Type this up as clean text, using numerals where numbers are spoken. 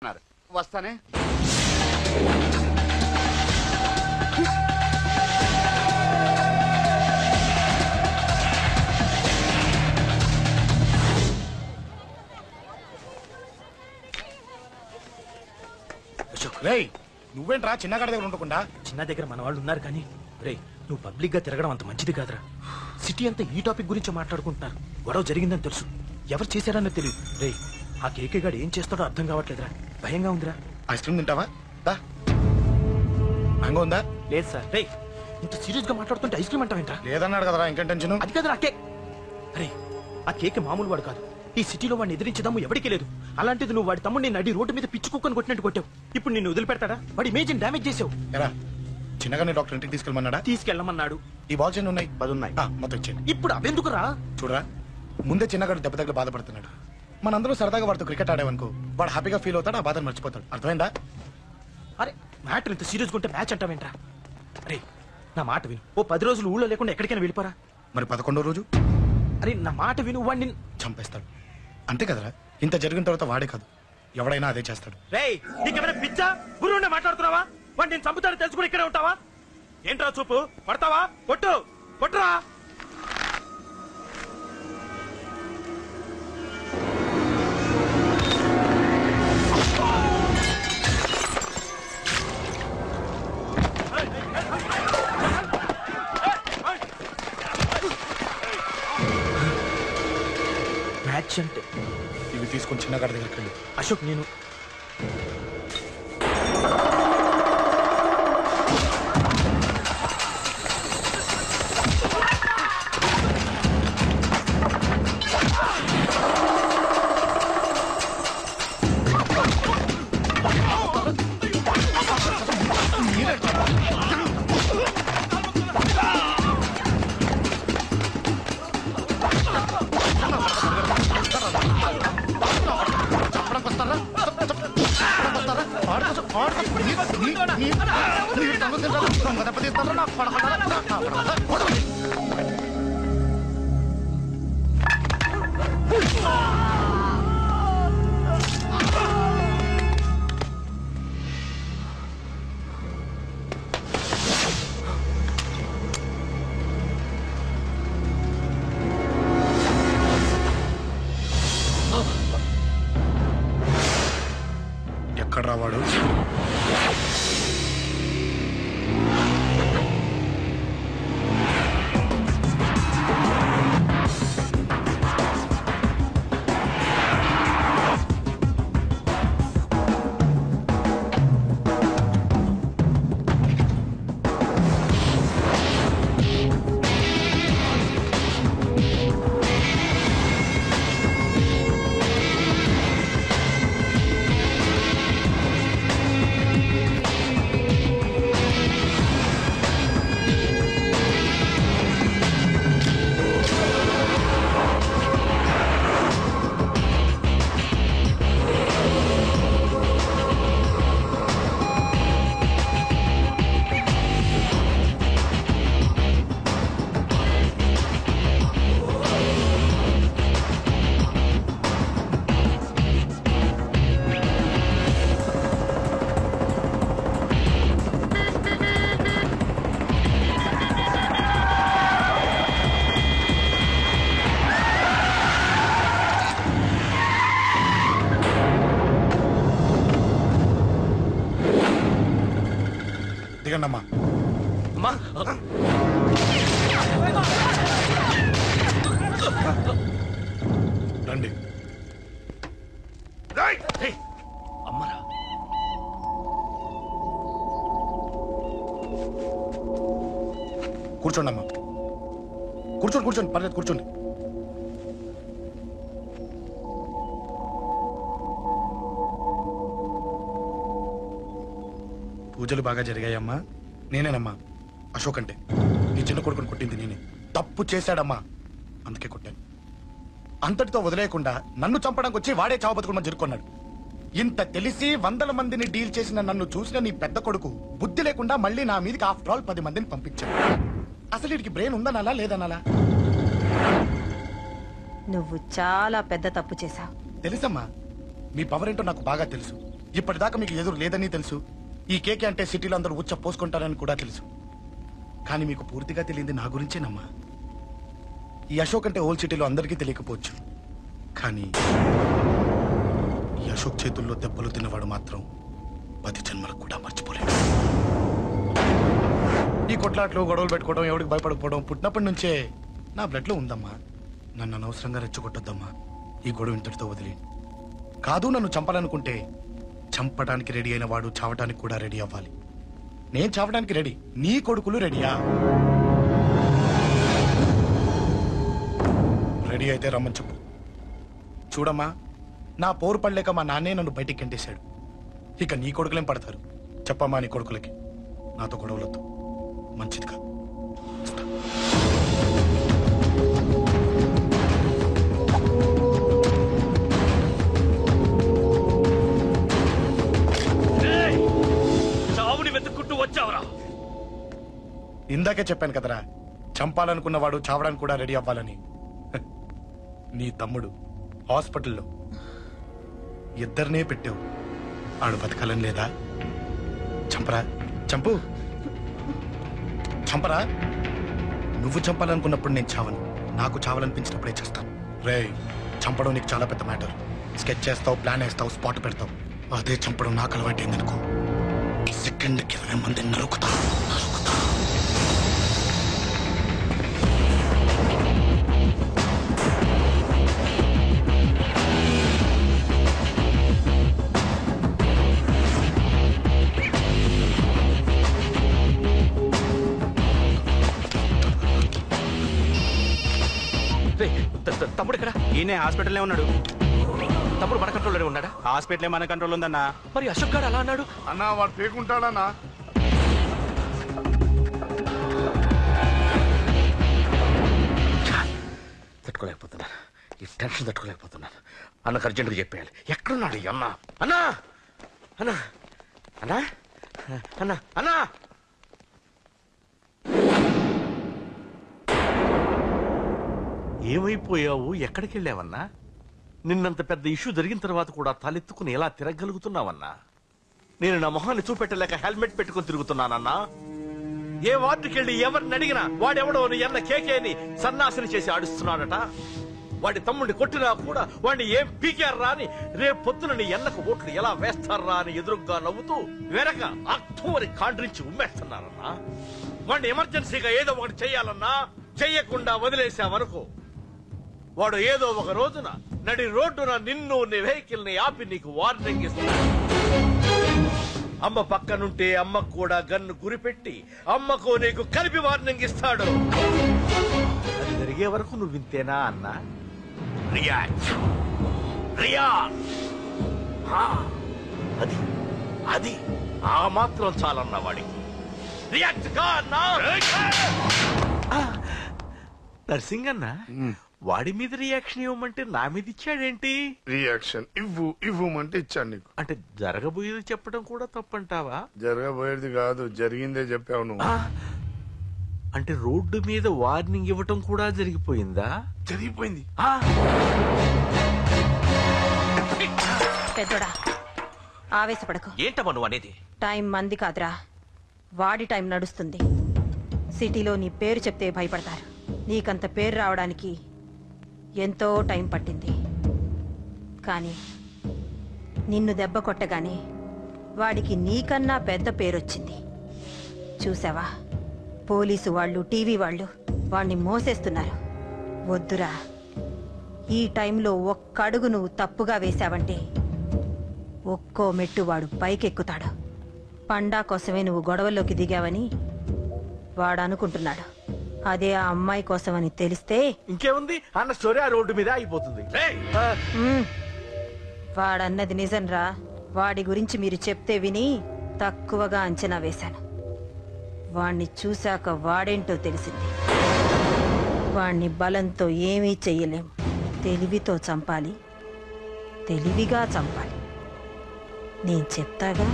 వస్తానే. రేయ్ నువ్వేంట్రా చిన్నగాడి దగ్గర ఉండకుండా? చిన్న దగ్గర మన వాళ్ళు ఉన్నారు కానీ రేయ్ నువ్వు పబ్లిక్ గా తిరగడం అంత మంచిది కాదురా. సిటీ అంతా ఈ టాపిక్ గురించి మాట్లాడుకుంటున్నారు. గొడవ జరిగిందని తెలుసు, ఎవరు చేశారన్నది తెలియదు. రేయ్ ఆ కేకే గాడు ఏం చేస్తాడో అర్థం కావట్లేదురా, భయంగా ఉందిరా. ఐస్ క్రీమ్ తింటావా? మ్యాంగో ఉందా? లేదు సార్. రేయ్ ఇంత సీరియస్ గా మాట్లాడుతుంటే ఐస్ క్రీమ్ అంటావేంట్రా? లేదన్నాడు కదరా, ఇంకేం టెన్షన్? అది కదా ఆ కేక్. రే ఆ కేక్ మామూలు వాడు కాదు. ఈ సిటీలో వాడిని ఎదిరించదాము ఎవరికీ లేదు. అలాంటిది నువ్వు వాడి తమ్ముడిని నడి రోడ్డు మీద పిచ్చి కుక్కని కొట్టినట్టు కొట్టావు. ఇప్పుడు నిన్ను వదిలిపెడతాడా? వాడి ఇమేజ్ డ్యామేజ్ చేసావు. ఎరా చిన్నగానే డాక్టర్ ఇంటికి తీసుకెళ్ళమన్నాడా? తీసుకెళ్ళమన్నాడు. ఈ బాల్స్ ఎన్ని ఉన్నాయి? 10 ఉన్నాయి. మొత్తం ఇచ్చేయండి. ఇప్పుడు అవెందుకురా? చూడరా, ముందే చిన్నగాడు దెబ్బ తగ్గ బాధపడుతున్నాడు. మనందరూ సరదాగా వాడితో క్రికెట్ ఆడేవనుకో, వాడు హ్యాపీగా ఫీల్ అవుతాడు, ఆ బాధను మర్చిపోతాడు. అర్థమైందా? అరే మ్యాటర్ ఇంత సీరియస్ గా ఉంటే మ్యాచ్ అంటావేంట్రా? అరే నా మాట విను. ఓ 10 రోజులు ఊళ్ళో లేకుండా ఎక్కడికైనా వెళ్ళిపోరా. మరి 11వ రోజు? అరే నా మాట విను, వాడిని చంపేస్తాడు. అంతే కదరా, ఇంత జరిగిన తర్వాత వాడే కాదు ఎవడైనా అదే చేస్తాడు. రేయ్ నీకేమైనా పిచ్చా? గురువునే మాట్లాడుతున్నావా? వాడు నేను చంపుతాను తెలుసుకుని ఇక్కడే ఉంటావా? ఏంట్రా చూపు? పడతావా? కొట్టు కొట్టురా. మ్యాచ్ అంటే ఇవి తీసుకొని చిన్నగాడి దగ్గరికి వెళ్ళి. అశోక్ నేను ఎక్కడ రావాడు? దిగండమ్మా. రండి. అమ్మరా కూర్చోండి అమ్మా, కూర్చోండి కూర్చోండి, పర్లేదు కూర్చోండి. పూజలు బాగా జరిగాయమ్మా? నేనేనమ్మా అశోక్ అంటే. నీ చిన్న కొడుకుని కొట్టింది నేనే. తప్పు చేశాడమ్మా, అందుకే కొట్టాను. అంతటితో వదిలేయకుండా నన్ను చంపడానికి వచ్చి వాడే చావు బతుకుని జరుపుకున్నాడు. ఇంత తెలిసి 100 మందిని డీల్ చేసిన నన్ను చూసిన నీ పెద్ద కొడుకు బుద్ధి లేకుండా మళ్ళీ నా మీదకి ఆఫ్టర్ ఆల్ 10 మందిని పంపించాడు. అసలు వీడికి బ్రెయిన్ ఉందనాలా లేదనాలా? నువ్వు చాలా పెద్ద తప్పు చేశావు. తెలుసమ్మా, మీ పవర్ ఏంటో నాకు బాగా తెలుసు. ఇప్పటిదాకా మీకు ఎదురు లేదని తెలుసు. ఈ కేకే అంటే సిటీలో అందరూ ఉచ్చ పోసుకుంటారని కూడా తెలుసు. కానీ మీకు పూర్తిగా తెలియంది నా గురించేనమ్మా. ఈ అశోక్ అంటే ఓల్డ్ సిటీలో అందరికీ తెలియకపోవచ్చు, కానీ ఈ అశోక్ చేతుల్లో దెబ్బలు తిన్నవాడు మాత్రం 10 జన్మలకు కూడా మర్చిపోలేడు. ఈ కొట్లాట్లు గొడవలు పెట్టుకోవడం, ఎవరికి భయపడకపోవడం పుట్టినప్పటి నుంచే నా బ్లడ్ లో ఉందమ్మా. నన్ను అనవసరంగా రెచ్చగొట్టొద్దమ్మా. ఈ గొడవ ఇంతటితో వదిలే. కాదు, నన్ను చంపాలనుకుంటే చంపడానికి రెడీ అయిన వాడు చావటానికి కూడా రెడీ అవ్వాలి. నేను చావడానికి రెడీ, నీ కొడుకులు రెడీయా? రెడీ అయితే రమ్మని చెప్పు. చూడమ్మా, నా పోరు పడలేక మా నాన్నే నన్ను బయటికి గెంటేశాడు. ఇక నీ కొడుకులేం పడతారు? చెప్పమ్మా నీ కొడుకులకి నాతో గొడవలొద్దు, మంచిది కాదు. చావుని వెతుక్కుంటూ వచ్చావురా. ఇందాకే చెప్పాను కదరా, చంపాలనుకున్నవాడు చావడానికి కూడా రెడీ అవ్వాలని. నీ తమ్ముడు హాస్పిటల్లో ఇద్దరినే పెట్టావు, ఆడు బతకాలని లేదా? చంపరా, చంపు, చంపరా. నువ్వు చంపాలనుకున్నప్పుడు నేను చావను, నాకు చావాలనిపించినప్పుడే చేస్తాను. రే, చంపడం నీకు చాలా పెద్ద మ్యాటర్. స్కెచ్ చేస్తావు, ప్లాన్ వేస్తావు, స్పాట్ పెడతావు. అదే చంపడం నాకు అలవాటైందనుకో, సెకండ్కి 20 మందిని నరుకుతా. తమ్ముడు ఇక్కడ? ఈయనే హాస్పిటల్లో ఉన్నాడు. తమ్ముడు మన కంట్రోల్లోనే ఉన్నాడా? హాస్పిటలే మన కంట్రోల్ ఉందన్నా. మరి అశోక్ గారు అలా అన్నాడు. అన్నా వాడు పేకుంటాడన్నా. తట్టుకోలేకపోతున్నాను, ఈ టెన్షన్ తట్టుకోలేకపోతున్నాను. అన్నకు అర్జెంట్గా చెప్పేయాలి. ఎక్కడున్నాడు ఈ అన్న? అన్నా, అన్నా, అన్నా, అన్నా, అన్నా. ఏమైపోయావు? ఎక్కడికి వెళ్ళావన్నా? నిన్నంత పెద్ద ఇష్యూ జరిగిన తర్వాత కూడా తలెత్తుకుని ఎలా తిరగలుగుతున్నావన్నా? నేను నా మొహాన్ని చూపెట్టలేక హెల్మెట్ పెట్టుకుని తిరుగుతున్నానన్నా. ఏ వార్డుకి వెళ్ళి ఎవరిని అడిగినా వాడెవడో ఎన్న కేకేని సన్నాసిని చేసి ఆడిస్తున్నాడట. వాడి తమ్ముడిని కొట్టినా కూడా వాడిని ఏం పీకారా అని రేపు పొద్దున నీ ఎన్నకు ఓట్లు ఎలా వేస్తారా అని ఎదురుగ్గా నవ్వుతూ వెనక అక్టోబరి కాండ్రించి ఉమ్మేస్తున్నారన్నా. వాడిని ఎమర్జెన్సీగా ఏదో ఒకటి చెయ్యాలన్నా, చెయ్యకుండా వదిలేసావనుకో వాడు ఏదో ఒక రోజున నడి రోడ్డున నిన్ను నీ వెహికల్ ని ఆపి నీకు వార్నింగ్ ఇస్తాడు. అమ్మ పక్కనుంటే అమ్మకు కూడా గన్ను గురిపెట్టి అమ్మకు నీకు కలిపి వార్నింగ్ ఇస్తాడు. అది జరిగే వరకు నువ్వు వింతేనా అన్నా? రియాక్ట్, అది అది ఆ మాత్రం చాలన్నా వాడికి. రియాక్ట్ కా అన్నా. నర్సింగ్ అన్నా, వాడి మీద రియాక్షన్ ఇవ్వమంటే నా మీద ఇచ్చాడేంటి? రియాక్షన్ ఇవ్వమంటే ఇచ్చాను నీకు. అంటే జరగబోయేది చెప్పడం కూడా తప్పంటావా? జరగబోయేది కాదు, జరిగిందే చెప్పావు నువ్వు. అంటే రోడ్డు మీద వార్నింగ్ ఇవ్వటం కూడా జరిగిపోయిందా? జరిగిపోయింది. పెద్దోడా, ఆవేశపడకు. ఏంటమ్మా నువ్వు అనేది? టైం మంది కాదురా, వాడి టైం నడుస్తుంది. సిటీలో నీ పేరు చెప్తే భయపడతారు. నీకంత పేరు రావడానికి ఎంతో టైం పట్టింది. కానీ నిన్ను దెబ్బ కొట్టగానే వాడికి నీకన్నా పెద్ద పేరొచ్చింది. చూసావా, పోలీసు వాళ్ళు, టీవీ వాళ్ళు వాణ్ణి మోసేస్తున్నారు. వద్దురా, ఈ టైంలో ఒక్క అడుగు నువ్వు తప్పుగా వేశావంటే ఒక్కో మెట్టు వాడు పైకెక్కుతాడు. పండా కోసమే నువ్వు గొడవల్లోకి దిగావని వాడు అనుకుంటున్నాడు. అదే ఆ అమ్మాయి కోసమని తెలిస్తే ఇంకేముంది అన్న స్టోరీ ఆ రోడ్డు మీద అయిపోతుంది. వాడన్నది నిజంరా. వాడి గురించి మీరు చెప్తే విని తక్కువగా అంచనా వేశాను. వాణ్ణి చూశాక వాడేంటో తెలిసింది. వాణ్ణి బలంతో ఏమీ చెయ్యలేం. తెలివితో చంపాలి, తెలివిగా చంపాలి. నేను చెప్తాగా.